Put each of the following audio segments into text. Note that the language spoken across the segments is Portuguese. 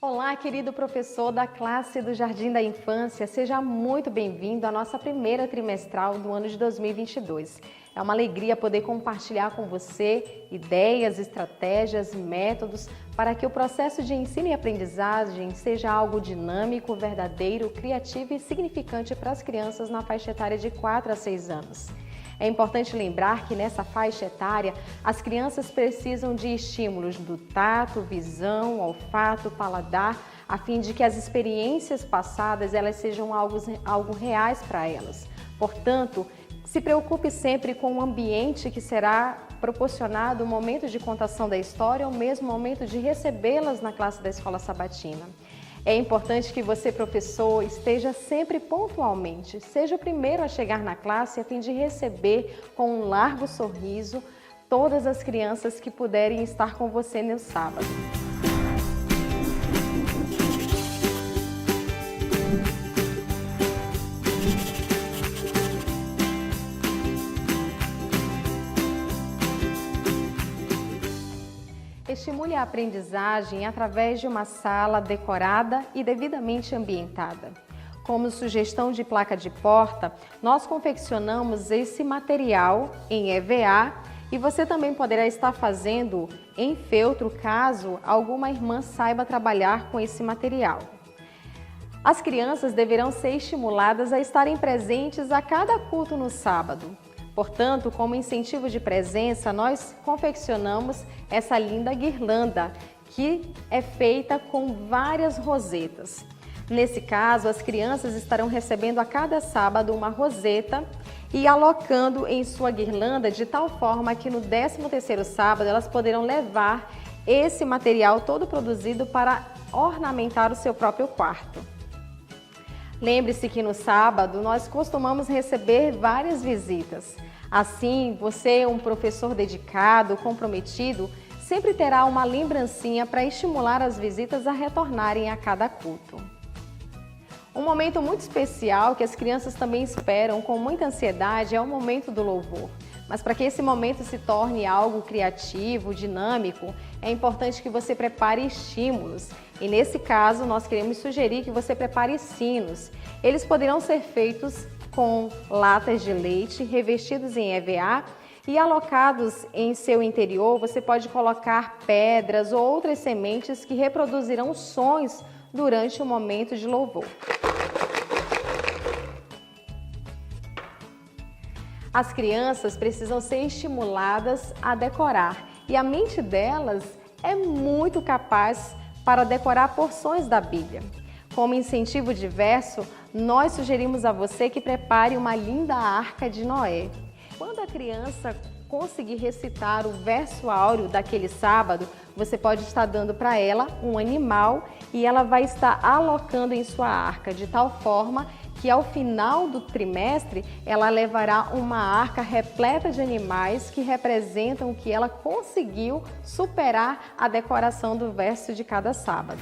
Olá, querido professor da classe do Jardim da Infância, seja muito bem-vindo à nossa primeira trimestral do ano de 2022. É uma alegria poder compartilhar com você ideias, estratégias, métodos para que o processo de ensino e aprendizagem seja algo dinâmico, verdadeiro, criativo e significante para as crianças na faixa etária de 4 a 6 anos. É importante lembrar que nessa faixa etária, as crianças precisam de estímulos do tato, visão, olfato, paladar, a fim de que as experiências passadas elas sejam algo reais para elas. Portanto, se preocupe sempre com o ambiente que será proporcionado o momento de contação da história ou mesmo o momento de recebê-las na classe da Escola Sabatina. É importante que você, professor, esteja sempre pontualmente, seja o primeiro a chegar na classe a fim de receber com um largo sorriso todas as crianças que puderem estar com você no sábado. Estimule a aprendizagem através de uma sala decorada e devidamente ambientada. Como sugestão de placa de porta, nós confeccionamos esse material em EVA e você também poderá estar fazendo em feltro caso alguma irmã saiba trabalhar com esse material. As crianças deverão ser estimuladas a estarem presentes a cada culto no sábado. Portanto, como incentivo de presença, nós confeccionamos essa linda guirlanda, que é feita com várias rosetas. Nesse caso, as crianças estarão recebendo a cada sábado uma roseta e alocando em sua guirlanda de tal forma que no 13º sábado elas poderão levar esse material todo produzido para ornamentar o seu próprio quarto. Lembre-se que no sábado nós costumamos receber várias visitas. Assim, você, um professor dedicado, comprometido, sempre terá uma lembrancinha para estimular as visitas a retornarem a cada culto. Um momento muito especial que as crianças também esperam com muita ansiedade é o momento do louvor. Mas para que esse momento se torne algo criativo, dinâmico, é importante que você prepare estímulos. E nesse caso, nós queremos sugerir que você prepare sinos. Eles poderão ser feitos com latas de leite revestidos em EVA e alocados em seu interior, você pode colocar pedras ou outras sementes que reproduzirão sons durante o momento de louvor. As crianças precisam ser estimuladas a decorar e a mente delas é muito capaz para decorar porções da Bíblia. Como incentivo diverso, nós sugerimos a você que prepare uma linda arca de Noé. Quando a criança conseguir recitar o verso áureo daquele sábado, você pode estar dando para ela um animal e ela vai estar alocando em sua arca, de tal forma que ao final do trimestre ela levará uma arca repleta de animais que representam que ela conseguiu superar a decoração do verso de cada sábado.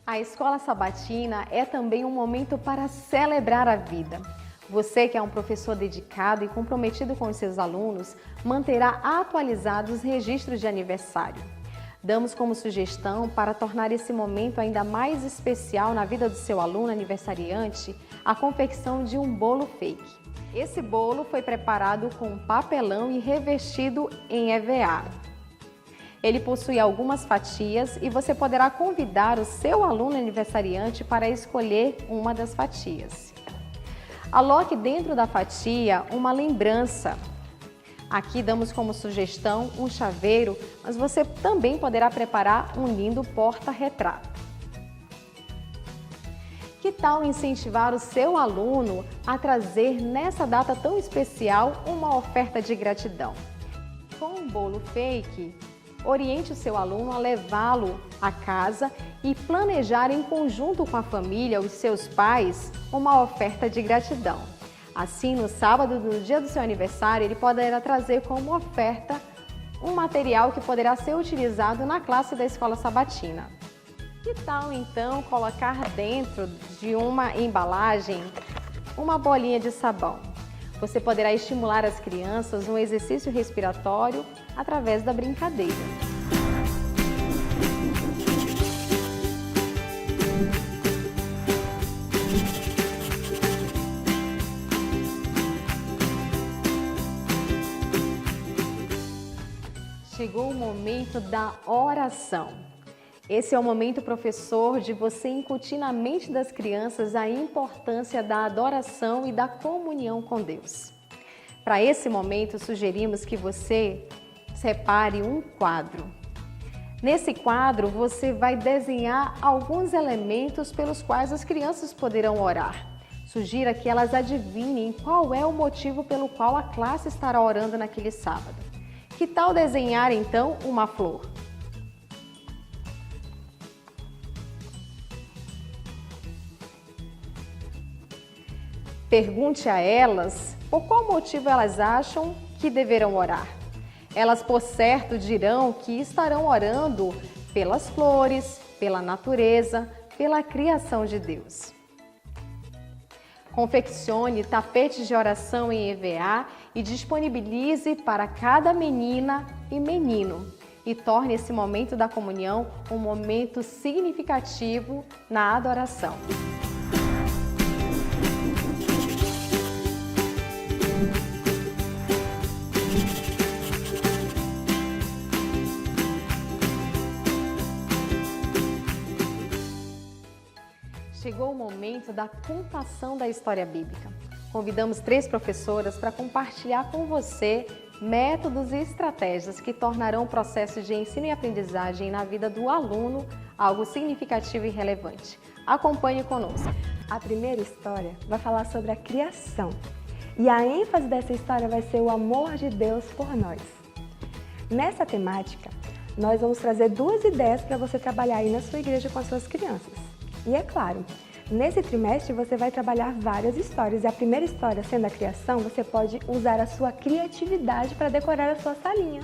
A Escola Sabatina é também um momento para celebrar a vida. Você, que é um professor dedicado e comprometido com os seus alunos, manterá atualizados os registros de aniversário. Damos como sugestão, para tornar esse momento ainda mais especial na vida do seu aluno aniversariante, a confecção de um bolo fake. Esse bolo foi preparado com papelão e revestido em EVA. Ele possui algumas fatias e você poderá convidar o seu aluno aniversariante para escolher uma das fatias. Aloque dentro da fatia uma lembrança. Aqui damos como sugestão um chaveiro, mas você também poderá preparar um lindo porta-retrato. Que tal incentivar o seu aluno a trazer nessa data tão especial uma oferta de gratidão? Com um bolo fake, oriente o seu aluno a levá-lo a casa e planejar em conjunto com a família, os seus pais, uma oferta de gratidão. Assim, no sábado do dia do seu aniversário, ele poderá trazer como oferta um material que poderá ser utilizado na classe da Escola Sabatina. Que tal então colocar dentro de uma embalagem uma bolinha de sabão? Você poderá estimular as crianças no exercício respiratório através da brincadeira. Chegou o momento da oração. Esse é o momento, professor, de você incutir na mente das crianças a importância da adoração e da comunhão com Deus. Para esse momento, sugerimos que você separe um quadro. Nesse quadro, você vai desenhar alguns elementos pelos quais as crianças poderão orar. Sugira que elas adivinhem qual é o motivo pelo qual a classe estará orando naquele sábado. Que tal desenhar, então, uma flor? Pergunte a elas por qual motivo elas acham que deverão orar. Elas, por certo, dirão que estarão orando pelas flores, pela natureza, pela criação de Deus. Confeccione tapetes de oração em EVA e disponibilize para cada menina e menino. E torne esse momento da comunhão um momento significativo na adoração. Chegou o momento da contação da história bíblica. Convidamos 3 professoras para compartilhar com você métodos e estratégias que tornarão o processo de ensino e aprendizagem na vida do aluno algo significativo e relevante. Acompanhe conosco. A primeira história vai falar sobre a criação. E a ênfase dessa história vai ser o amor de Deus por nós. Nessa temática, nós vamos trazer 2 ideias para você trabalhar aí na sua igreja com as suas crianças. E é claro, nesse trimestre você vai trabalhar várias histórias. E a primeira história, sendo a criação, você pode usar a sua criatividade para decorar a sua salinha.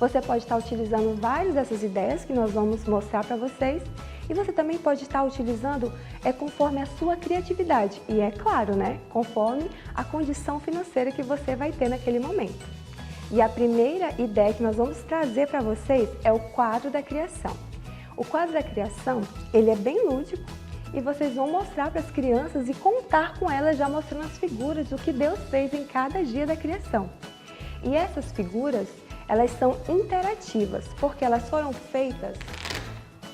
Você pode estar utilizando várias dessas ideias que nós vamos mostrar para vocês. E você também pode estar utilizando conforme a sua criatividade. E é claro, conforme a condição financeira que você vai ter naquele momento. E a primeira ideia que nós vamos trazer para vocês é o quadro da criação. O quadro da criação, ele é bem lúdico e vocês vão mostrar para as crianças e contar com elas, já mostrando as figuras do que Deus fez em cada dia da criação. E essas figuras, elas são interativas, porque elas foram feitas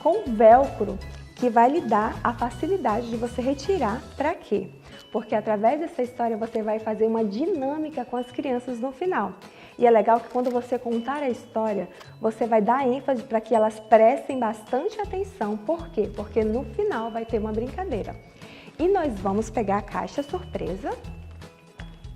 com velcro, que vai lhe dar a facilidade de você retirar. Para quê? Porque através dessa história você vai fazer uma dinâmica com as crianças no final. E é legal que quando você contar a história, você vai dar ênfase para que elas prestem bastante atenção. Por quê? Porque no final vai ter uma brincadeira. E nós vamos pegar a caixa surpresa.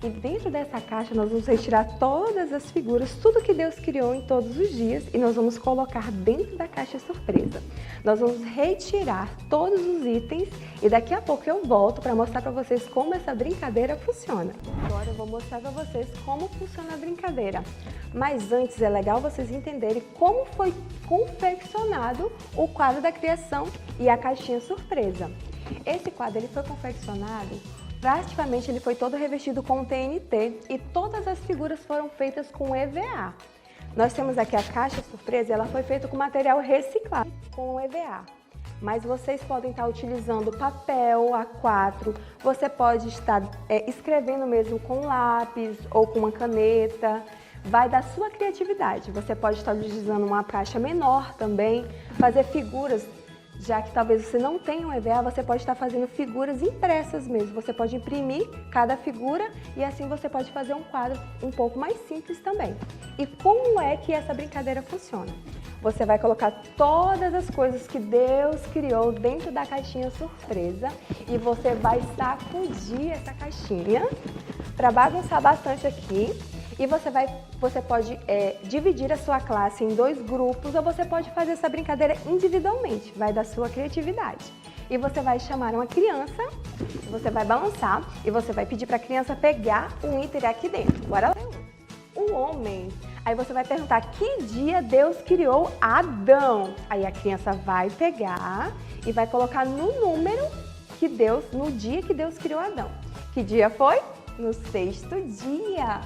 E dentro dessa caixa nós vamos retirar todas as figuras, tudo que Deus criou em todos os dias, e nós vamos colocar dentro da caixa surpresa. Nós vamos retirar todos os itens e daqui a pouco eu volto para mostrar para vocês como essa brincadeira funciona. Agora eu vou mostrar para vocês como funciona a brincadeira. Mas antes é legal vocês entenderem como foi confeccionado o quadro da criação e a caixinha surpresa. Esse quadro ele foi confeccionado, praticamente ele foi todo revestido com TNT e todas as figuras foram feitas com EVA. Nós temos aqui a caixa surpresa, ela foi feita com material reciclado, com EVA. Mas vocês podem estar utilizando papel A4, você pode estar escrevendo mesmo com lápis ou com uma caneta. Vai da sua criatividade. Você pode estar utilizando uma caixa menor também, fazer figuras. Já que talvez você não tenha um EVA, você pode estar fazendo figuras impressas mesmo. Você pode imprimir cada figura e assim você pode fazer um quadro um pouco mais simples também. E como é que essa brincadeira funciona? Você vai colocar todas as coisas que Deus criou dentro da caixinha surpresa e você vai sacudir essa caixinha para bagunçar bastante aqui. E você pode dividir a sua classe em 2 grupos ou você pode fazer essa brincadeira individualmente, vai da sua criatividade. E você vai chamar uma criança, você vai balançar e você vai pedir para a criança pegar um item aqui dentro. Bora lá. O homem, Aí você vai perguntar, que dia Deus criou Adão? Aí a criança vai pegar e vai colocar no número no dia que Deus criou Adão. Que dia foi? No sexto dia.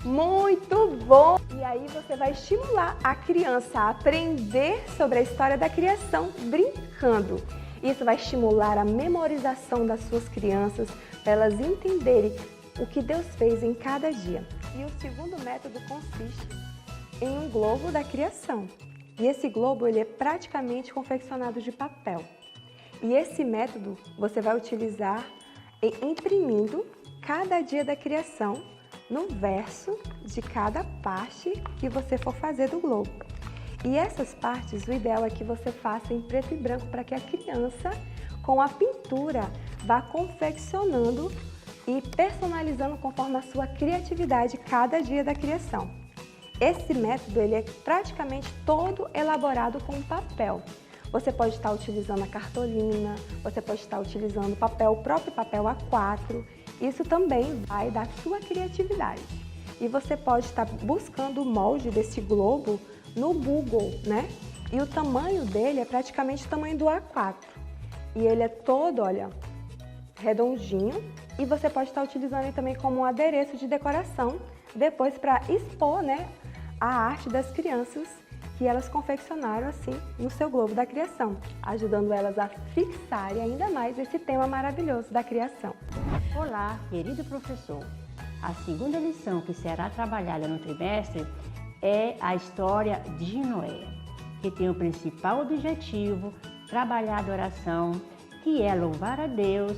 Muito bom! E aí você vai estimular a criança a aprender sobre a história da criação brincando. Isso vai estimular a memorização das suas crianças, para elas entenderem o que Deus fez em cada dia. E o segundo método consiste em um globo da criação. E esse globo ele é praticamente confeccionado de papel. E esse método você vai utilizar imprimindo cada dia da criação no verso de cada parte que você for fazer do globo. E essas partes, o ideal é que você faça em preto e branco para que a criança, com a pintura, vá confeccionando e personalizando conforme a sua criatividade cada dia da criação. Esse método ele é praticamente todo elaborado com papel. Você pode estar utilizando a cartolina, você pode estar utilizando o próprio papel A4. Isso também vai da sua criatividade. E você pode estar buscando o molde desse globo no Google, né? E o tamanho dele é praticamente o tamanho do A4. E ele é todo, olha, redondinho. E você pode estar utilizando ele também como um adereço de decoração, depois para expor, né, a arte das crianças que elas confeccionaram assim no seu globo da criação, ajudando elas a fixarem ainda mais esse tema maravilhoso da criação. Olá, querido professor! A segunda lição que será trabalhada no trimestre é a história de Noé, que tem o principal objetivo trabalhar a adoração, que é louvar a Deus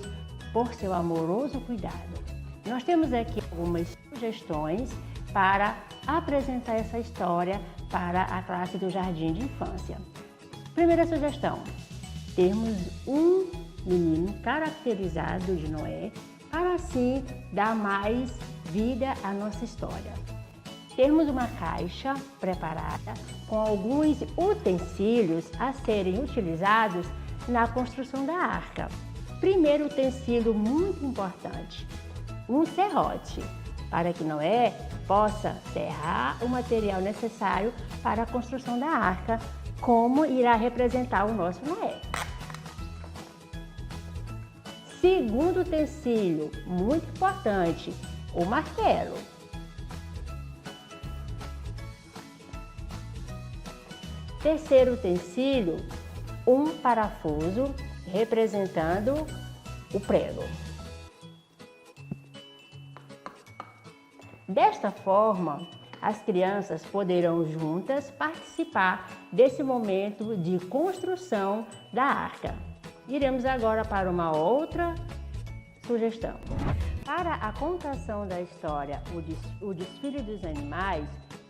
por seu amoroso cuidado. Nós temos aqui algumas sugestões para apresentar essa história para a classe do Jardim de Infância. Primeira sugestão, termos um menino caracterizado de Noé para assim dar mais vida à nossa história. Termos uma caixa preparada com alguns utensílios a serem utilizados na construção da arca. Primeiro utensílio muito importante, um serrote, para que Noé possa serrar o material necessário para a construção da arca, como irá representar o nosso Noé. Segundo utensílio, muito importante, o martelo. Terceiro utensílio, um parafuso representando o prego. Desta forma, as crianças poderão juntas participar desse momento de construção da arca. Iremos agora para uma outra sugestão. Para a contação da história O Desfile dos Animais,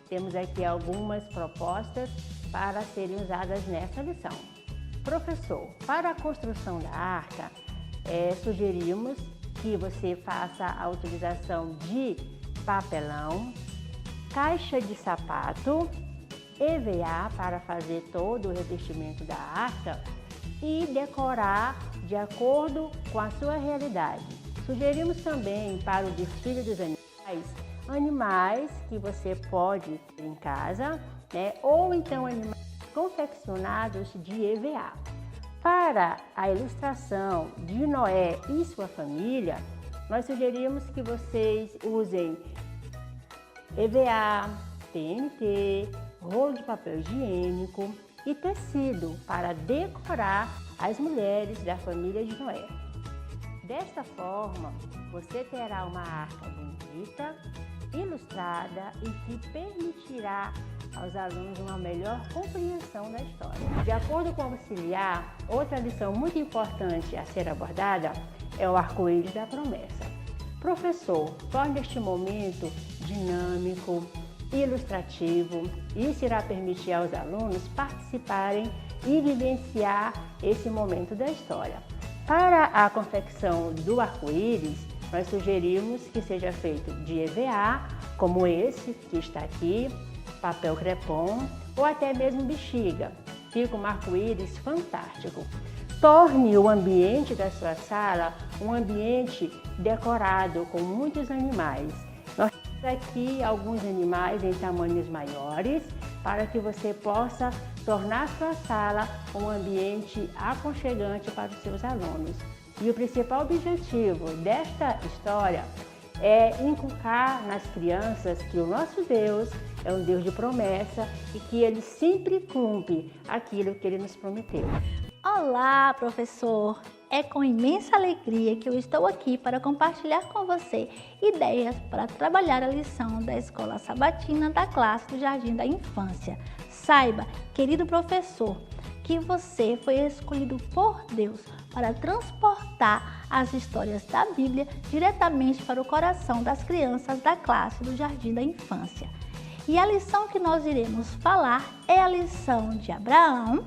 temos aqui algumas propostas para serem usadas nessa lição. Professor, para a construção da arca, sugerimos que você faça a utilização de papelão, caixa de sapato, EVA para fazer todo o revestimento da arca e decorar de acordo com a sua realidade. Sugerimos também para o desfile dos animais que você pode ter em casa, né? Ou então animais confeccionados de EVA. Para a ilustração de Noé e sua família, nós sugerimos que vocês usem EVA, TNT, rolo de papel higiênico e tecido para decorar as mulheres da família de Noé. Desta forma, você terá uma arca bonita, ilustrada e que permitirá aos alunos uma melhor compreensão da história. De acordo com o auxiliar, outra lição muito importante a ser abordada é o arco-íris da promessa. Professor, torne este momento dinâmico, ilustrativo. Isso irá permitir aos alunos participarem e vivenciar esse momento da história. Para a confecção do arco-íris, nós sugerimos que seja feito de EVA, como esse que está aqui, papel crepom ou até mesmo bexiga. Fica um arco-íris fantástico. Torne o ambiente da sua sala um ambiente decorado com muitos animais. Aqui alguns animais em tamanhos maiores para que você possa tornar sua sala um ambiente aconchegante para os seus alunos. E o principal objetivo desta história é inculcar nas crianças que o nosso Deus é um Deus de promessa e que Ele sempre cumpre aquilo que Ele nos prometeu. Olá, professor! É com imensa alegria que eu estou aqui para compartilhar com você ideias para trabalhar a lição da Escola Sabatina da classe do Jardim da Infância. Saiba, querido professor, que você foi escolhido por Deus para transportar as histórias da Bíblia diretamente para o coração das crianças da classe do Jardim da Infância. E a lição que nós iremos falar é a lição de Abraão,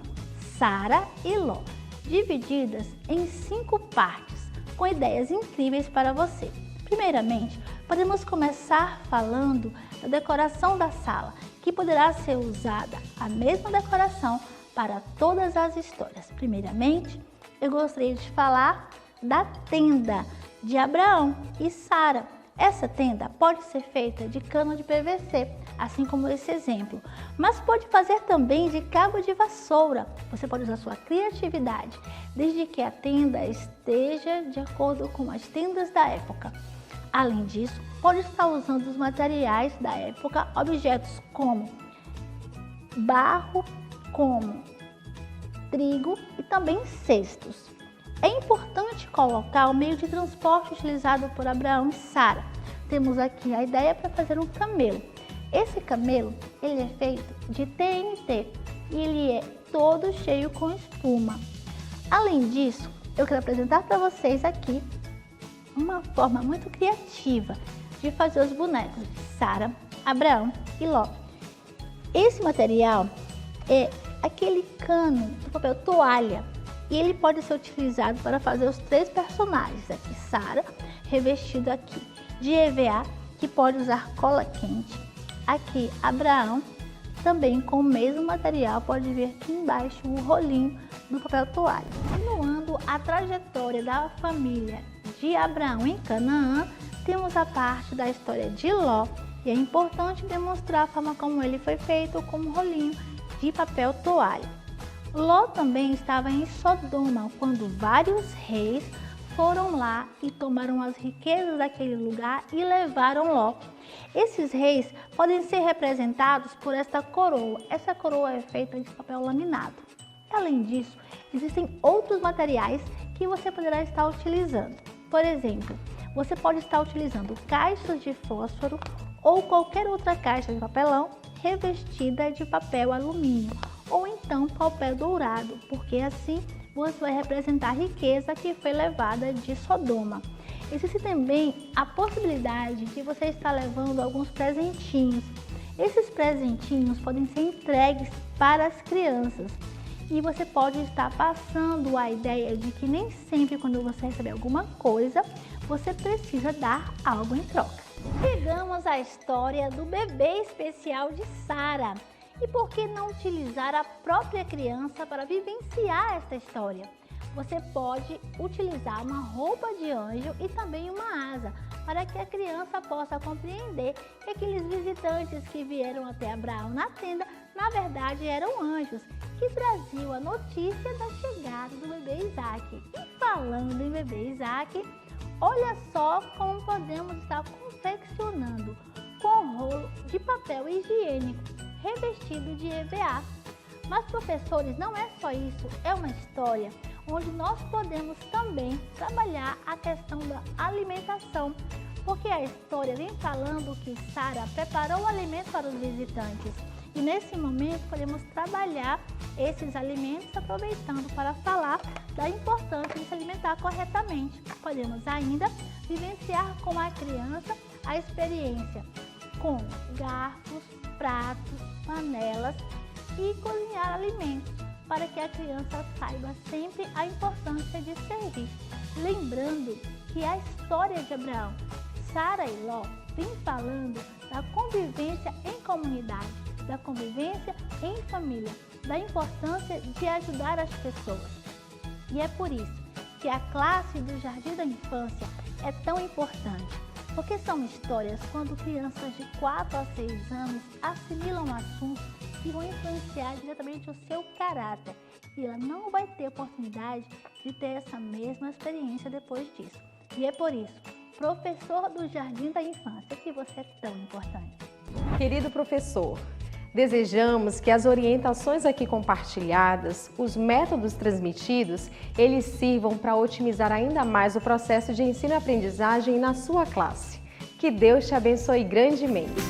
Sara e Ló, divididas em 5 partes, com ideias incríveis para você. Primeiramente, podemos começar falando da decoração da sala, que poderá ser usada a mesma decoração para todas as histórias. Primeiramente, eu gostaria de falar da tenda de Abraão e Sara. Essa tenda pode ser feita de cano de PVC, assim como esse exemplo, mas pode fazer também de cabo de vassoura. Você pode usar sua criatividade, desde que a tenda esteja de acordo com as tendas da época. Além disso, pode estar usando os materiais da época, objetos como barro, como trigo e também cestos. É importante colocar o meio de transporte utilizado por Abraão e Sara. Temos aqui a ideia para fazer um camelo. Esse camelo, ele é feito de TNT e ele é todo cheio com espuma. Além disso, eu quero apresentar para vocês aqui uma forma muito criativa de fazer os bonecos de Sara, Abraão e Ló. Esse material é aquele cano do papel toalha e ele pode ser utilizado para fazer os 3 personagens. Aqui Sara, revestida aqui de EVA, que pode usar cola quente. Aqui Abraão, também com o mesmo material, pode ver aqui embaixo o rolinho do papel toalha. Continuando a trajetória da família de Abraão em Canaã, temos a parte da história de Ló, e é importante demonstrar a forma como ele foi feito com um rolinho de papel toalha. Ló também estava em Sodoma, quando vários reis foram lá e tomaram as riquezas daquele lugar e levaram Ló. Esses reis podem ser representados por esta coroa. Essa coroa é feita de papel laminado. Além disso, existem outros materiais que você poderá estar utilizando. Por exemplo, você pode estar utilizando caixas de fósforo ou qualquer outra caixa de papelão revestida de papel alumínio, ou então papel dourado, porque assim você vai representar a riqueza que foi levada de Sodoma. Existe também a possibilidade de você estar levando alguns presentinhos. Esses presentinhos podem ser entregues para as crianças e você pode estar passando a ideia de que nem sempre quando você receber alguma coisa, você precisa dar algo em troca. Chegamos à história do bebê especial de Sara. E por que não utilizar a própria criança para vivenciar esta história? Você pode utilizar uma roupa de anjo e também uma asa, para que a criança possa compreender que aqueles visitantes que vieram até Abraão na tenda, na verdade eram anjos, que traziam a notícia da chegada do bebê Isaac. E falando em bebê Isaac, olha só como podemos estar confeccionando com um rolo de papel higiênico revestido de EVA. Mas, professores, não é só isso, é uma história onde nós podemos também trabalhar a questão da alimentação, porque a história vem falando que Sara preparou o alimento para os visitantes e nesse momento podemos trabalhar esses alimentos aproveitando para falar da importância de se alimentar corretamente. Podemos ainda vivenciar com a criança a experiência com garfos, pratos, panelas e cozinhar alimentos, para que a criança saiba sempre a importância de servir. Lembrando que a história de Abraão, Sara e Ló vem falando da convivência em comunidade, da convivência em família, da importância de ajudar as pessoas. E é por isso que a classe do Jardim da Infância é tão importante. Porque são histórias quando crianças de 4 a 6 anos assimilam assuntos que vão influenciar diretamente o seu caráter. E ela não vai ter oportunidade de ter essa mesma experiência depois disso. E é por isso, professor do Jardim da Infância, que você é tão importante. Querido professor, desejamos que as orientações aqui compartilhadas, os métodos transmitidos, eles sirvam para otimizar ainda mais o processo de ensino e aprendizagem na sua classe. Que Deus te abençoe grandemente.